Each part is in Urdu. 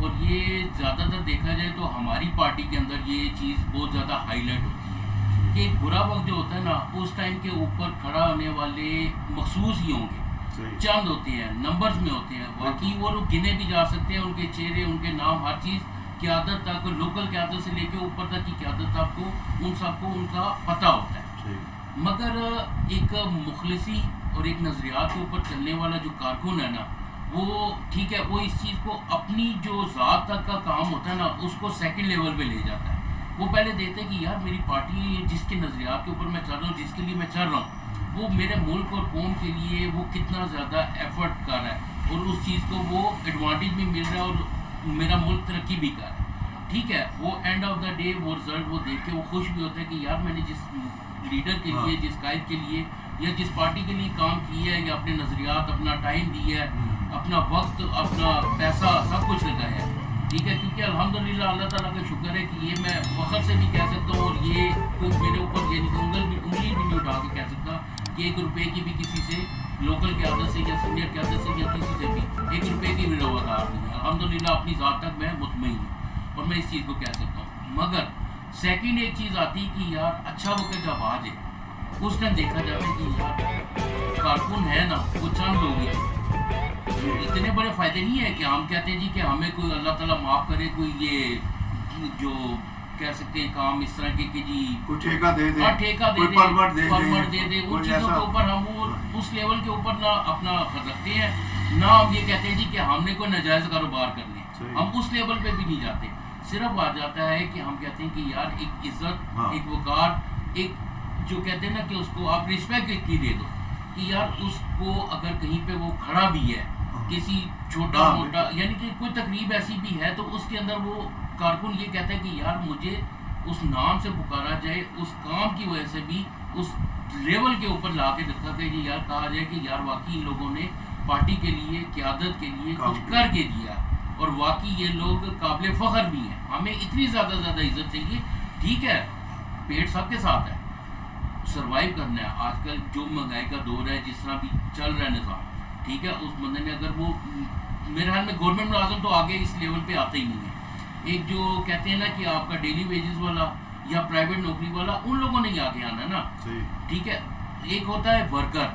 اور یہ زیادہ تر دیکھا جائے تو ہماری پارٹی کے اندر یہ چیز بہت زیادہ ہائی لائٹ ہوتی ہے کہ ایک برا وقت جو ہوتا ہے نا اس ٹائم کے اوپر کھڑا ہونے والے مخصوص ہی ہوں گے، چند ہوتے ہیں، نمبرز میں ہوتے ہیں، باقی وہ لوگ گنے بھی جا سکتے ہیں، ان کے چہرے، ان کے نام، ہر چیز، قیادت تک، لوکل قیادت سے لے کے اوپر تک کی قیادت آپ کو ان سب کو ان کا پتہ ہوتا ہے۔ مگر ایک مخلصی اور ایک نظریات کے اوپر چلنے والا جو کارکن ہے نا، وہ ٹھیک ہے، وہ اس چیز کو اپنی جو ذات تک کا کام ہوتا ہے نا اس کو سیکنڈ لیول پہ لے جاتا ہے۔ وہ پہلے دیتے کہ یار میری پارٹی جس کے نظریات کے اوپر میں چل رہا ہوں، جس کے لیے میں چل رہا ہوں، وہ میرے ملک اور قوم کے لیے وہ کتنا زیادہ ایفرٹ کر رہا ہے اور اس چیز کو وہ ایڈوانٹیج بھی مل رہا ہے اور میرا ملک ترقی بھی کر رہا ہے، ٹھیک ہے۔ وہ اینڈ آف دا ڈے وہ رزلٹ وہ دیکھ کے وہ خوش بھی ہوتا ہے کہ یار میں نے جس لیڈر کے لیے، جس قائد کے لیے یا جس پارٹی کے لیے کام کیا ہے، یا اپنے نظریات، اپنا ٹائم دیا ہے، اپنا وقت، اپنا پیسہ، سب کچھ لگایا ہے، ٹھیک ہے۔ کیونکہ الحمدللہ اللہ تعالیٰ کا شکر ہے کہ یہ میں فخر سے بھی کہہ سکتا ہوں، اور یہ کوئی میرے اوپر یعنی انگلی بھی نہیں اٹھا کے کہہ سکتا کہ 1 روپے کی بھی کسی سے، لوکل قیادت سے یا سینئر قیادت سے یا کسی سے بھی 1 روپے کی بھی روادار نہیں ہے۔ الحمدللہ اپنی ذات تک میں مطمئن ہوں اور میں اس چیز کو کہہ سکتا ہوں۔ مگر سیکنڈ ایک چیز آتی کہ یار اچھا وقت جب آ جائے، اس ٹائم دیکھا جاتا ہے کہ یار کارکن ہے نا وہ چند لوگ ہی تھے، اتنے بڑے فائدے نہیں ہے کہ ہم کہتے ہیں جی کہ ہمیں کوئی اللہ تعالیٰ معاف کرے، کوئی یہ جو کہہ سکتے ہیں کام اس طرح کے کہ جی کوئی ٹھیکہ دے دے، ٹھیکہ دے دے، پرمٹ دے دے، ان چیزوں کے اوپر ہم وہ اس لیول کے اوپر نہ اپنا رکھتے ہیں، نہ ہم یہ کہتے ہیں جی کہ ہم نے کوئی ناجائز کاروبار کرنے، ہم اس لیول پہ بھی نہیں جاتے۔ صرف آ جاتا ہے کہ ہم کہتے ہیں کہ یار ایک عزت، ایک وقار، ایک جو کہتے ہیں نا کہ اس کو آپ رسپیکٹ کی دے دو کہ یار اس کو اگر کہیں پہ وہ کھڑا بھی ہے کسی چھوٹا موٹا یعنی کہ کوئی تقریب ایسی بھی ہے تو اس کے اندر وہ کارکن یہ کہتا ہے کہ یار مجھے اس نام سے پکارا جائے، اس کام کی وجہ سے بھی اس لیول کے اوپر لا کے رکھا کہ یہ یار کہا جائے کہ یار واقعی ان لوگوں نے پارٹی کے لیے، قیادت کے لیے کچھ کر کے دیا، اور واقعی یہ لوگ قابل فخر بھی ہیں۔ ہمیں اتنی زیادہ عزت چاہیے، ٹھیک ہے، پیٹ سب کے ساتھ ہے، سروائیو کرنا ہے۔ آج کل جو مہنگائی کا دور ہے، جس طرح بھی چل رہا ہے نظام، ٹھیک ہے، اس بندے نے اگر وہ میرے خیال میں گورنمنٹ ملازم تو آگے اس لیول پہ آتا ہی نہیں ہے۔ ایک جو کہتے ہیں نا کہ آپ کا ڈیلی ویجز والا یا پرائیویٹ نوکری والا، ان لوگوں نے ہی آگے آنا ہے نا، ٹھیک ہے۔ ایک ہوتا ہے ورکر،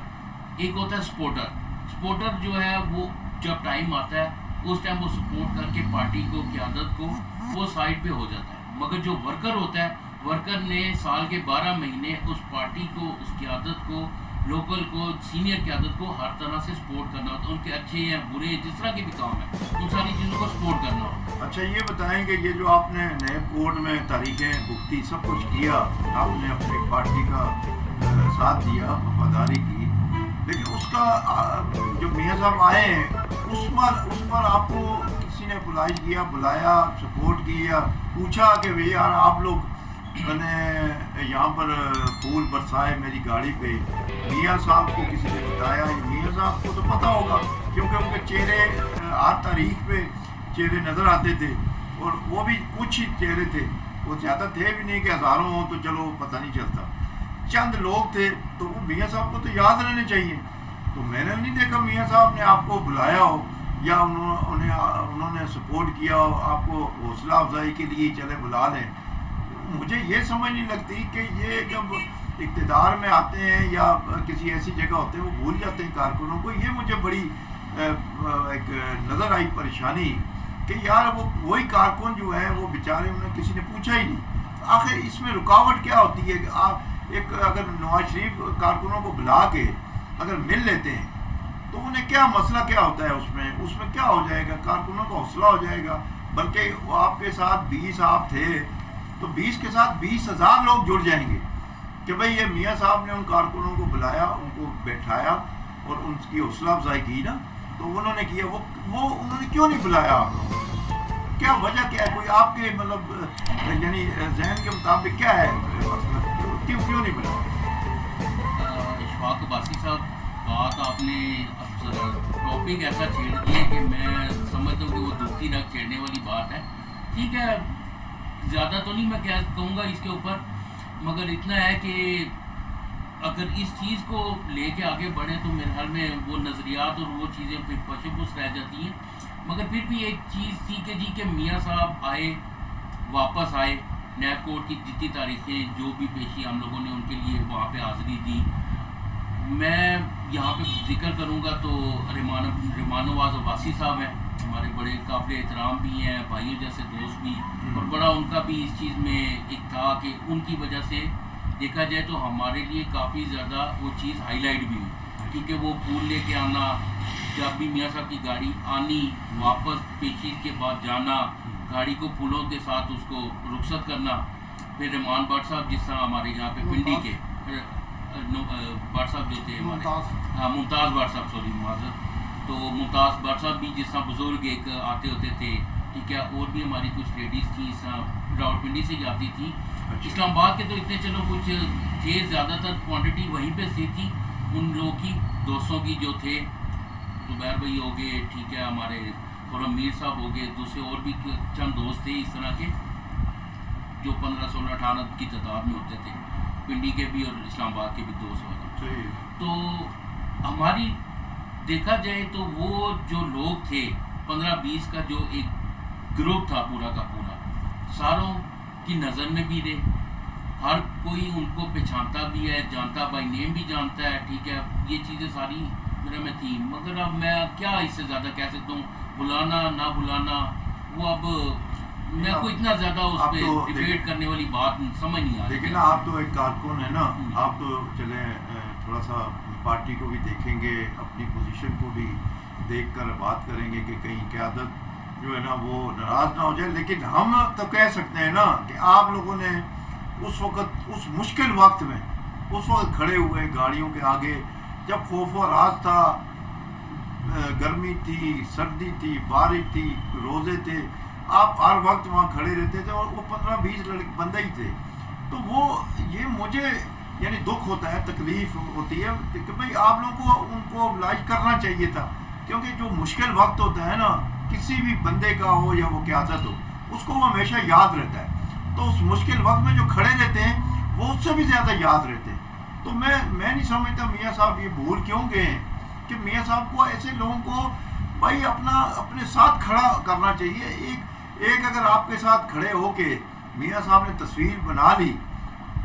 ایک ہوتا ہے سپورٹر۔ سپورٹر جو ہے وہ جب ٹائم آتا ہے اس ٹائم وہ سپورٹ کر کے پارٹی کو، قیادت کو وہ سائڈ پہ ہو جاتا ہے، مگر جو ورکر ہوتا ہے، ورکر نے سال کے 12 مہینے اس پارٹی کو، اس قیادت کو، لوکل کو، سینئر قیادت کو ہر طرح سے سپورٹ کرنا ہوتا ہے، ان کے اچھے یا برے جس طرح کے بھی کام ہیں ان ساری چیزوں کو سپورٹ کرنا ہوتا ہے۔ اچھا یہ بتائیں کہ یہ جو آپ نے نئے کوڈ میں تاریخیں بھگتی، سب کچھ کیا، آپ نے اپنی پارٹی کا ساتھ دیا، وفاداری کی، لیکن اس کا جو میاں صاحب آئے ہیں اس پر آپ کو کسی نے بلایا، سپورٹ کیا، پوچھا کہ بھئی یار آپ لوگ نے یہاں پر پھول برسائے میری گاڑی پہ، میاں صاحب کو کسی نے بتایا؟ میاں صاحب کو تو پتہ ہوگا کیونکہ ان کے چہرے ہر تاریخ پہ چہرے نظر آتے تھے، اور وہ بھی کچھ ہی چہرے تھے، وہ زیادہ تھے بھی نہیں کہ ہزاروں ہوں تو چلو پتہ نہیں چلتا، چند لوگ تھے، تو وہ میاں صاحب کو تو یاد رہنے چاہیے۔ تو میں نے نہیں دیکھا میاں صاحب نے آپ کو بلایا ہو یا انہوں نے سپورٹ کیا ہو، آپ کو حوصلہ افزائی کے لیے چلے بلا لیں۔ مجھے یہ سمجھ نہیں لگتی کہ یہ جب اقتدار میں آتے ہیں یا کسی ایسی جگہ ہوتے ہیں وہ بھول جاتے ہیں کارکنوں کو۔ یہ مجھے بڑی ایک نظر آئی پریشانی کہ یار وہ وہی کارکن جو ہیں وہ بیچارے، انہیں کسی نے پوچھا ہی نہیں۔ آخر اس میں رکاوٹ کیا ہوتی ہے کہ آپ ایک اگر نواز شریف کارکنوں کو بلا کے اگر مل لیتے ہیں تو انہیں کیا مسئلہ کیا ہوتا ہے؟ اس میں کیا ہو جائے گا؟ کارکنوں کا حوصلہ ہو جائے گا، بلکہ وہ آپ کے ساتھ 20 آپ تھے تو 20 کے ساتھ 20,000 لوگ جڑ جائیں گے کہ بھئی یہ میاں صاحب نے ان کارکنوں کو بلایا، ان کو بیٹھایا اور ان کی حوصلہ افزائی کی نا، تو انہوں نے کیا۔ وہ انہوں نے کیوں نہیں بلایا آپ لوگوں کو؟ کیا وجہ کیا ہے؟ کوئی آپ کے مطلب یعنی ذہن کے مطابق کیا ہے مسئلہ؟ کیوں نہیں بلایا؟ اشفاق عباسی صاحب، بات آپ نے اب ذرا ٹاپک ایسا چھیڑ دیا کہ میں سمجھتا ہوں کہ وہ دوستی نہ چھیڑنے والی بات ہے، ٹھیک ہے، زیادہ تو نہیں میں کہوں گا اس کے اوپر، مگر اتنا ہے کہ اگر اس چیز کو لے کے آگے بڑھیں تو میرے خیال میں وہ نظریات اور وہ چیزیں پھر پشپس رہ جاتی ہیں. مگر پھر بھی ایک چیز تھی کہ جی کہ میاں صاحب آئے, واپس آئے, نیب کورٹ کی جتنی تاریخیں جو بھی پیشی ہم لوگوں نے ان کے لیے وہاں پہ حاضری دی. میں یہاں پہ ذکر کروں گا تو رحمان نواز عباسی صاحب ہیں, ہمارے بڑے قابل احترام بھی ہیں, بھائیوں جیسے دوست بھی, اور بڑا ان کا بھی اس چیز میں ایک تھا کہ ان کی وجہ سے دیکھا جائے تو ہمارے لیے کافی زیادہ وہ چیز ہائی لائٹ بھی ہوئی, کیونکہ وہ پھول لے کے آنا, جب بھی میاں صاحب کی گاڑی آنی, واپس پیشی کے بعد جانا, گاڑی کو پھولوں کے ساتھ اس کو رخصت کرنا. پھر رحمان بٹ صاحب جس طرح ہمارے یہاں پہ پنڈی کے بٹ صاحب جو تھے ہمارے, ممتاز بٹ صاحب, سوری معذرت, تو ممتاز بٹ صاحب بھی جس طرح بزرگ ایک آتے ہوتے تھے, ٹھیک ہے, اور بھی ہماری کچھ لیڈیز تھیں اس طرح راولپنڈی سے جاتی تھی. اسلام آباد کے تو اتنے چلو کچھ تھے, زیادہ تر کوانٹٹی وہیں پہ سے تھی ان لوگوں کی, دوستوں کی جو تھے, زبیر بھائی ہو گئے, ٹھیک ہے, ہمارے خرم میر صاحب ہو گئے, دوسرے اور بھی چند دوست تھے اس طرح کے جو 15 16 18 کی تعداد میں ہوتے تھے, پنڈی کے بھی اور اسلام آباد کے بھی دوست والے. تو ہماری دیکھا جائے تو وہ جو لوگ تھے 15-20 کا جو ایک گروپ تھا پورا کا پورا, ساروں کی نظر میں بھی رہے, ہر کوئی ان کو پہچانتا بھی ہے, جانتا بائی نیم بھی جانتا ہے, ٹھیک ہے, یہ چیزیں ساری میرے میں تھیں. مگر اب میں کیا اس سے زیادہ کہہ سکتا ہوں, بلانا نہ بلانا وہ اب میں کو اتنا زیادہ اس پہ ڈیبیٹ کرنے والی بات سمجھ نہیں آ رہی. لیکن آپ تو ایک کارکن ہیں نا, آپ تو چلیں تھوڑا سا پارٹی کو بھی دیکھیں گے, اپنی پوزیشن کو بھی دیکھ کر بات کریں گے کہ کہیں قیادت جو ہے نا وہ ناراض نہ ہو جائے. لیکن ہم تو کہہ سکتے ہیں نا کہ آپ لوگوں نے اس وقت, اس مشکل وقت میں اس وقت کھڑے ہوئے گاڑیوں کے آگے, جب خوف و راز تھا, گرمی تھی, سردی تھی, بارش تھی, روزے تھے, آپ ہر وقت وہاں کھڑے رہتے تھے, اور وہ 15-20 بندے ہی تھے. تو وہ یہ مجھے یعنی دکھ ہوتا ہے, تکلیف ہوتی ہے کہ بھئی آپ لوگوں کو ان کو ابلاغ کرنا چاہیے تھا, کیونکہ جو مشکل وقت ہوتا ہے نا کسی بھی بندے کا ہو یا وہ قیادت ہو, اس کو وہ ہمیشہ یاد رہتا ہے. تو اس مشکل وقت میں جو کھڑے رہتے ہیں وہ اس سے بھی زیادہ یاد رہتے ہیں. تو میں نہیں سمجھتا میاں صاحب یہ بھول کیوں گئے ہیں کہ میاں صاحب کو ایسے لوگوں کو بھائی اپنے ساتھ کھڑا کرنا چاہیے. ایک اگر آپ کے ساتھ کھڑے ہو کے میاں صاحب نے تصویر بنا لی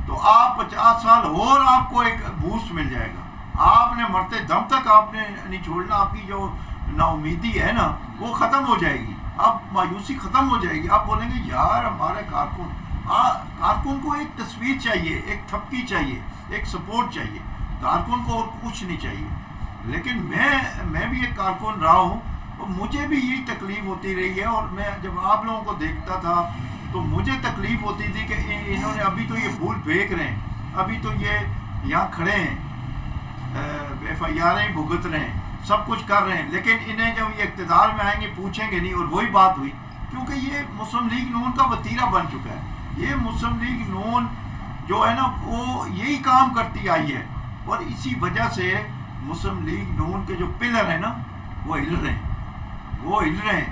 تو آپ 50 سال اور آپ کو ایک بوسٹ مل جائے گا. آپ نے مرتے دم تک آپ نے نہیں چھوڑنا, آپ کی جو نا امیدی ہے نا وہ ختم ہو جائے گی, اب مایوسی ختم ہو جائے گی. آپ بولیں گے یار ہمارے کارکن کو ایک تصویر چاہیے, ایک تھپکی چاہیے, ایک سپورٹ چاہیے, کارکن کو اور کچھ نہیں چاہیے. لیکن میں بھی ایک کارکن رہا ہوں اور مجھے بھی یہی تکلیف ہوتی رہی ہے. اور میں جب آپ لوگوں کو دیکھتا تھا تو مجھے تکلیف ہوتی تھی کہ انہوں نے ابھی تو یہ بھول پھینک رہے ہیں, ابھی تو یہ یہاں کھڑے ہیں, FIR بھگت رہے ہیں, سب کچھ کر رہے ہیں, لیکن انہیں جب یہ اقتدار میں آئیں گے پوچھیں گے نہیں. اور وہی بات ہوئی, کیونکہ یہ مسلم لیگ نون کا وتیرہ بن چکا ہے. یہ مسلم لیگ نون جو ہے نا وہ یہی کام کرتی آئی ہے, اور اسی وجہ سے مسلم لیگ نون کے جو پلر ہیں نا وہ ہل رہے ہیں.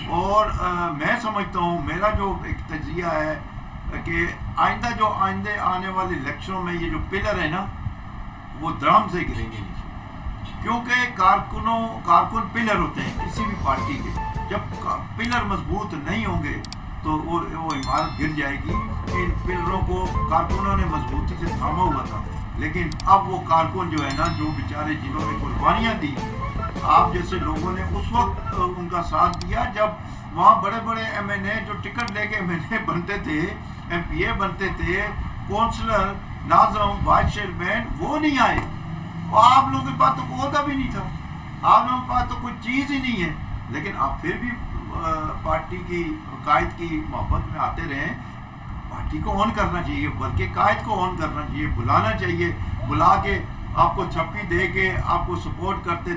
اور میں سمجھتا ہوں, میرا جو ایک تجزیہ ہے کہ آئندے آنے والے الیکشنوں میں یہ جو پلر ہے نا وہ درام سے گریں گے نیچے, کیونکہ کارکن پلر ہوتے ہیں کسی بھی پارٹی کے. جب پلر مضبوط نہیں ہوں گے تو وہ عمارت گر جائے گی. ان پلروں کو کارکنوں نے مضبوطی سے تھاما ہوا تھا, لیکن اب وہ کارکن جو ہے نا, جو بیچارے جنہوں نے قربانیاں دی, آپ جیسے لوگوں نے اس وقت ان کا ساتھ دیا جب وہاں بڑے بڑے MNA جو ٹکٹ لے کے MNA بنتے تھے, MPA بنتے تھے, کونسلر, ناظم, وائس چیئرمین, وہ نہیں آئے. اور آپ لوگوں کے پاس تو کوئی عہدہ بھی نہیں تھا, آپ لوگوں کے پاس تو کوئی چیز ہی نہیں ہے, لیکن آپ پھر بھی پارٹی کی قائد کی محبت میں آتے رہے. پارٹی کو آن کرنا چاہیے, بلکہ قائد کو آن کرنا چاہیے, بلانا چاہیے, بلا کے آپ کو چھپی دے کے آپ کو سپورٹ کرتے,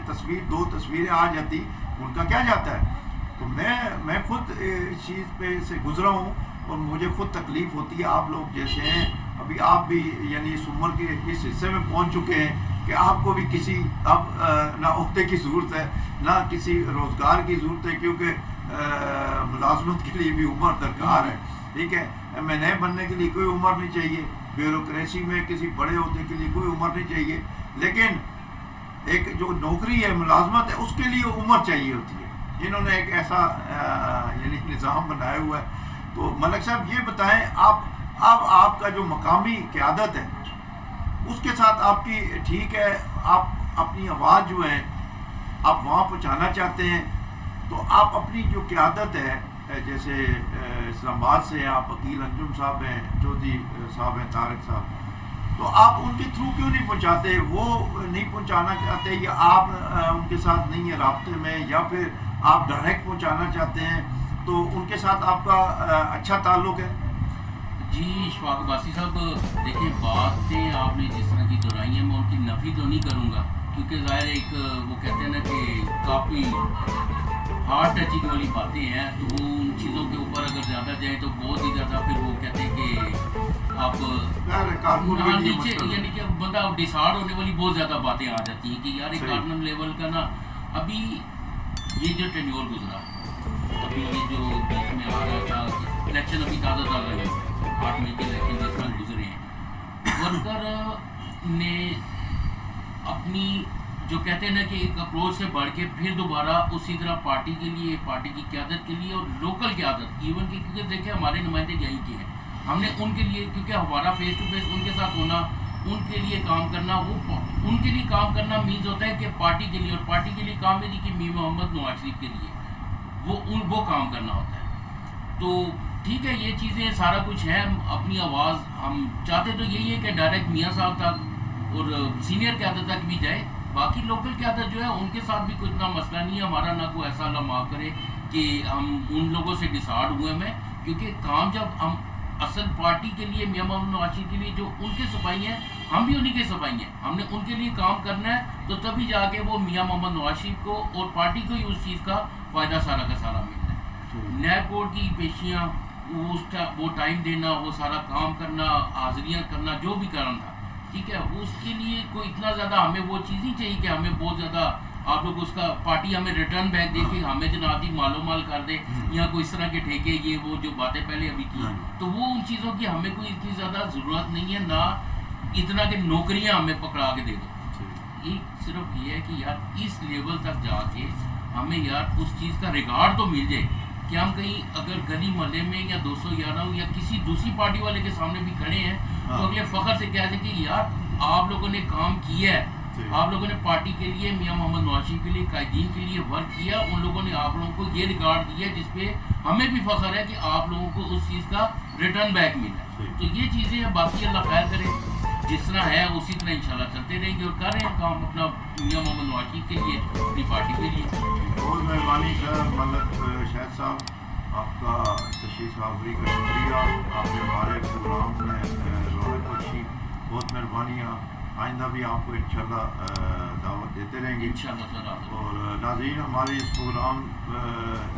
2 تصویریں آ جاتی, ان کا کیا جاتا ہے. تو میں خود اس چیز پہ سے گزرا ہوں اور مجھے خود تکلیف ہوتی ہے. آپ لوگ جیسے ہیں, ابھی آپ بھی یعنی اس عمر کے اس حصے میں پہنچ چکے ہیں کہ آپ کو بھی کسی اب نہ عہدے کی ضرورت ہے نہ کسی روزگار کی ضرورت ہے, کیونکہ ملازمت کے لیے بھی عمر درکار ہے. ٹھیک ہے, MNA بننے کے لیے کوئی عمر نہیں چاہیے, بیوروکریسی میں کسی بڑے عہدے کے لیے کوئی عمر نہیں چاہیے، لیکن ایک جو نوکری ہے، ملازمت ہے، اس کے لیے عمر چاہیے ہوتی ہے۔ انہوں نے ایک ایسا یعنی نظام بنایا ہوا ہے۔ تو ملک صاحب یہ بتائیں، اب آپ کا جو مقامی قیادت ہے اس کے ساتھ آپ کی ٹھیک ہے، آپ اپنی آواز جو ہے آپ وہاں پہنچانا چاہتے ہیں، تو آپ اپنی جو قیادت ہے، جیسے اسلام آباد سے آپ عقیل انجم صاحب ہیں، چودھری صاحب ہیں، طارق صاحب، تو آپ ان کے تھرو کیوں نہیں پہنچاتے؟ وہ نہیں پہنچانا چاہتے، یا آپ ان کے ساتھ نہیں ہیں رابطے میں، یا پھر آپ ڈائریکٹ پہنچانا چاہتے ہیں؟ تو ان کے ساتھ آپ کا اچھا تعلق ہے؟ جی اشفاق عباسی صاحب، دیکھیں باتیں آپ نے جس طرح کی دہرائی ہیں، میں ان کی نفی تو نہیں کروں گا، کیونکہ ظاہر ایک وہ کہتے ہیں نا کہ کافی ہارٹ ٹچنگ والی باتیں ہیں، تو وہ ان چیزوں کے اوپر اگر زیادہ جائیں تو بہت ہی زیادہ پھر وہ کہتے ہیں کہ آپ نیچے یعنی کہ بندہ ڈسہارڈ ہونے والی بہت زیادہ باتیں آ جاتی ہیں کہ یار ایک کارنر لیول کا نا، ابھی یہ جو ٹینیور گزرا، ابھی یہ جو بیچ میں آ رہا تھا الیکشن، ابھی تازہ رہے ہیں 8 مئی کے الیکشن جس طرح گزرے ہیں، ورکر نے اپنی جو کہتے ہیں نا کہ ایک اپروچ سے بڑھ کے پھر دوبارہ اسی طرح پارٹی کے لیے، پارٹی کی قیادت کے لیے اور لوکل قیادت ایون کہ کیونکہ دیکھیں ہمارے نمائندے یہیں کے ہیں، ہم نے ان کے لیے، کیونکہ ہمارا فیس ٹو فیس ان کے ساتھ ہونا، ان کے لیے کام کرنا، وہ ان کے لیے کام کرنا مینز ہوتا ہے کہ پارٹی کے لیے، اور پارٹی کے لیے کام ہے جی کہ میر محمد نواز شریف کے لیے وہ کام کرنا ہوتا ہے۔ تو ٹھیک ہے، یہ چیزیں سارا کچھ ہے، اپنی آواز ہم چاہتے تو یہی ہے کہ ڈائریکٹ میاں صاحب تک اور سینئر قیادت تک بھی جائے، باقی لوکل قیادت جو ہے ان کے ساتھ بھی کوئی اتنا مسئلہ نہیں ہے ہمارا، نہ کوئی ایسا اللہ معاف کرے کہ ہم ان لوگوں سے ڈسہارڈ ہوئے میں، کیونکہ کام جب ہم اصل پارٹی کے لیے، میاں محمد نواز شریف کے لیے جو ان کے سپاہی ہیں، ہم بھی انہی کے سپاہی ہیں، ہم نے ان کے لیے کام کرنا ہے، تو تبھی جا کے وہ میاں محمد نواز شریف کو اور پارٹی کو ہی اس چیز کا فائدہ سارا کا سارا ملنا ہے۔ نیب کورٹ کی پیشیاں، وہ ٹائم دینا، وہ سارا کام کرنا، حاضریاں کرنا، جو بھی کرنا تھا، ٹھیک ہے، اس کے لیے کوئی اتنا زیادہ ہمیں وہ چیز نہیں چاہیے کہ ہمیں بہت زیادہ آپ لوگ اس کا پارٹی ہمیں ریٹرن بیک دے کے ہمیں جناب جی مالو مال کر دے، یا کوئی اس طرح کے ٹھیکے، یہ وہ جو باتیں پہلے ابھی کی، تو وہ ان چیزوں کی ہمیں کوئی اتنی زیادہ ضرورت نہیں ہے، نہ اتنا کہ نوکریاں ہمیں پکڑا کے دے دو۔ ایک صرف یہ ہے کہ یار اس لیول تک جا کے ہمیں یار اس چیز کا ریکارڈ تو مل جائے کہ ہم کہیں اگر گلی محلے میں یا 211 یا کسی دوسری پارٹی والے کے سامنے بھی کھڑے ہیں تو اگلے فخر سے کہہ دیں کہ یار آپ لوگوں نے کام کیا ہے، آپ لوگوں نے پارٹی کے لیے، میاں محمد نواز شریف کے لیے، قائدین کے لیے ورک کیا، ان لوگوں نے آپ لوگوں کو یہ ریکارڈ دیا جس پہ ہمیں بھی فخر ہے کہ آپ لوگوں کو اس چیز کا ریٹرن بیک ملا۔ تو یہ چیزیں ہیں، باقی اللہ خیر کرے، جس طرح ہے اسی طرح انشاءاللہ چلتے رہیں گے اور کر رہے ہیں کام اپنا میاں محمد نواز شریف کے لیے، اپنی پارٹی کے لیے۔ بہت مہربانی سر، ملک شاہد صاحب، آپ کا تشریف آوری کا شکریہ، آپ نے ہمارے پروگرام میں رونق بخشی، بہت مہربانی ہے، آئندہ بھی آپ کو انشاءاللہ دعوت دیتے رہیں گے انشاءاللہ سر۔ اور ناظرین، ہمارے اس پروگرام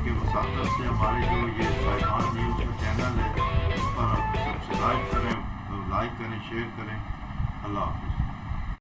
کے وساطت سے ہمارے جو یہ سائیدان نیوز کا چینل ہے اس پر سبسکرائب کریں، لائک کریں، شیئر کریں۔ اللہ حافظ۔